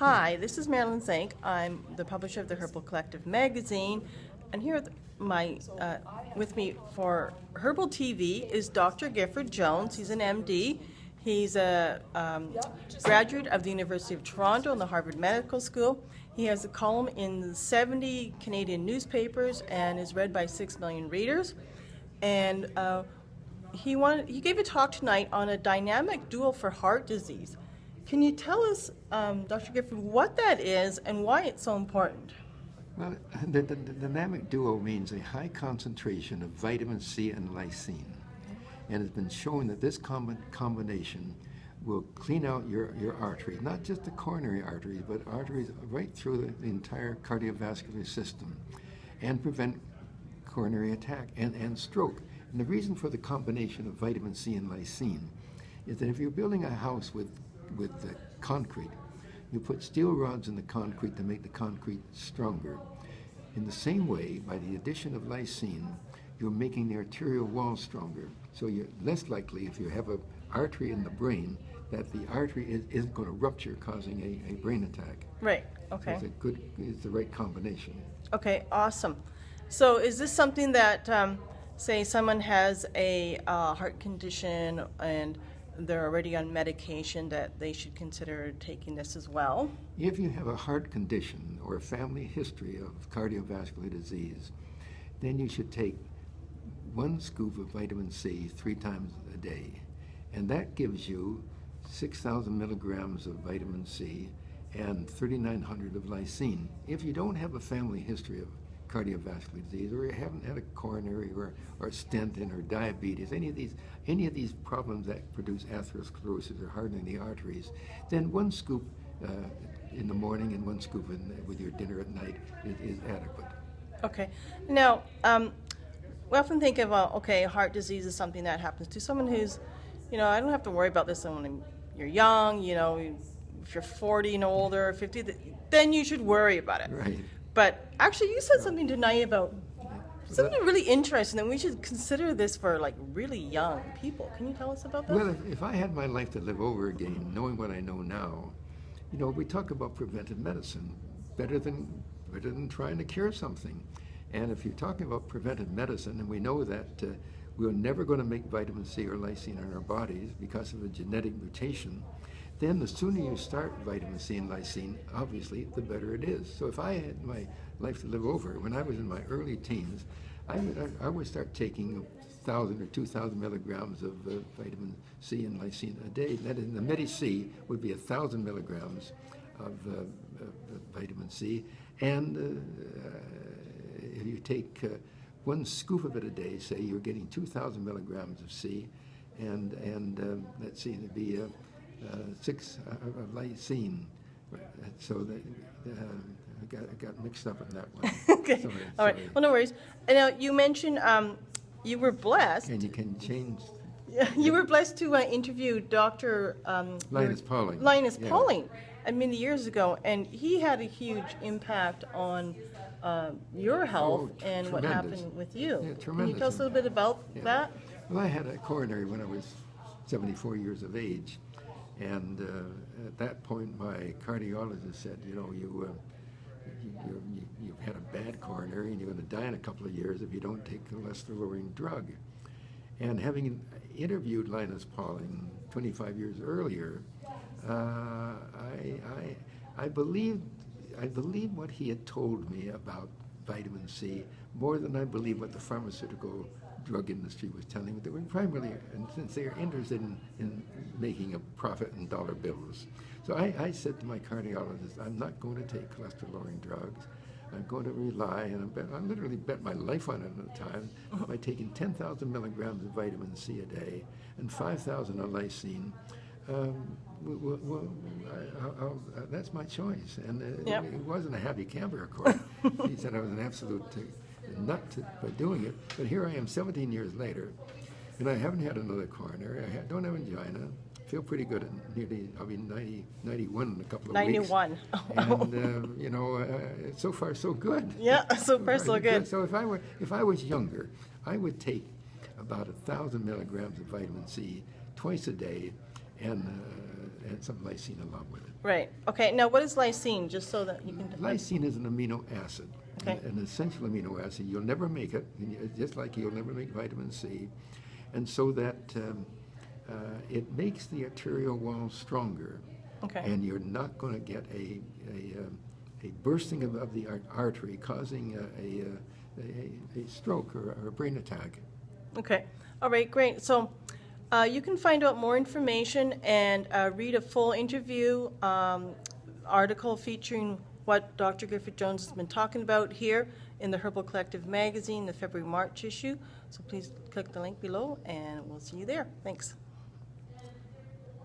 Hi, this is Marilyn Zank. I'm the publisher of the Herbal Collective magazine, and here with me for Herbal TV is Dr. Gifford Jones. He's an MD. He's a graduate of the University of Toronto and the Harvard Medical School. He has a column in 70 Canadian newspapers and is read by 6 million readers. And he gave a talk tonight on a dynamic duo for heart disease. Can you tell us, Dr. Gifford, what that is and why it's so important? Well, the dynamic duo means a high concentration of vitamin C and lysine. And it's been shown that this combination will clean out your arteries, not just the coronary arteries, but arteries right through the entire cardiovascular system, and prevent coronary attack and stroke. And the reason for the combination of vitamin C and lysine is that if you're building a house with the concrete, you put steel rods in the concrete to make the concrete stronger. In the same way, by the addition of lysine, you're making the arterial wall stronger. So you're less likely, if you have an artery in the brain, that the artery isn't going to rupture, causing a brain attack. Right, okay. So it's the right combination. Okay, awesome. So is this something that, say someone has a heart condition and they're already on medication, that they should consider taking this as well? If you have a heart condition or a family history of cardiovascular disease, then you should take 1 scoop of vitamin C 3 times a day. And that gives you 6,000 milligrams of vitamin C and 3,900 of lysine. If you don't have a family history of cardiovascular disease, or you haven't had a coronary or stent in, or diabetes, any of these problems that produce atherosclerosis or hardening the arteries, then 1 scoop in the morning and 1 scoop with your dinner at night is adequate. Okay. Now, we often think of, heart disease is something that happens to someone who's, I don't have to worry about this when you're young, if you're 40 and older, 50, then you should worry about it. Right. But actually, you said something tonight about something really interesting, that we should consider this for really young people. Can you tell us about that? Well, if I had my life to live over again, knowing what I know now, we talk about preventive medicine, better than trying to cure something. And if you're talking about preventive medicine, and we know that we're never going to make vitamin C or lysine in our bodies because of a genetic mutation, then the sooner you start vitamin C and lysine, obviously, the better it is. So if I had my life to live over, when I was in my early teens, I would start taking 1,000 or 2,000 milligrams of vitamin C and lysine a day. That is, the Medi-C would be 1,000 milligrams of vitamin C. And if you take 1 scoop of it a day, say you're getting 2,000 milligrams of C, and let's see, it'd be 6 of lysine. So I got mixed up on that one. Okay. Sorry, All right. Well, no worries. And now you mentioned you were blessed. And you can change. You were blessed to interview Dr. Linus Pauling. Linus Pauling, many years ago, and he had a huge impact on your health and what happened with you. Yeah, tremendous. Can you tell us a little bit about that? Well, I had a coronary when I was 74 years of age. And at that point, my cardiologist said, you've had a bad coronary and you're going to die in a couple of years if you don't take a cholesterol-lowering drug. And having interviewed Linus Pauling 25 years earlier, I believed what he had told me about vitamin C more than I believed what the pharmaceutical drug industry was telling me. They were primarily, and since they are interested in making a profit in dollar bills. So I said to my cardiologist, I'm not going to take cholesterol-lowering drugs. I'm going to rely, and I literally bet my life on it at the time, by taking 10,000 milligrams of vitamin C a day and 5,000 of lysine. That's my choice. And it wasn't a happy camper, of course. He said I was an absolute nut by doing it. But here I am 17 years later, and I haven't had another coronary. I don't have angina. Feel pretty good. I'll be 91 in a couple of 91. weeks. And so far so good. Yeah, so far so good. So if I was younger, I would take about 1,000 milligrams of vitamin C twice a day, and some lysine along with it. Right. Okay. Now, what is lysine? Just so that you can. Lysine is an amino acid, Okay. an essential amino acid. You'll never make it, just like you'll never make vitamin C. And so that it makes the arterial wall stronger. Okay. And you're not going to get a bursting of the artery causing a stroke or a brain attack. Okay. All right. Great. So. You can find out more information and read a full interview article featuring what Dr. Gifford Jones has been talking about here in the Herbal Collective magazine, the February-March issue. So please click the link below and we'll see you there. Thanks.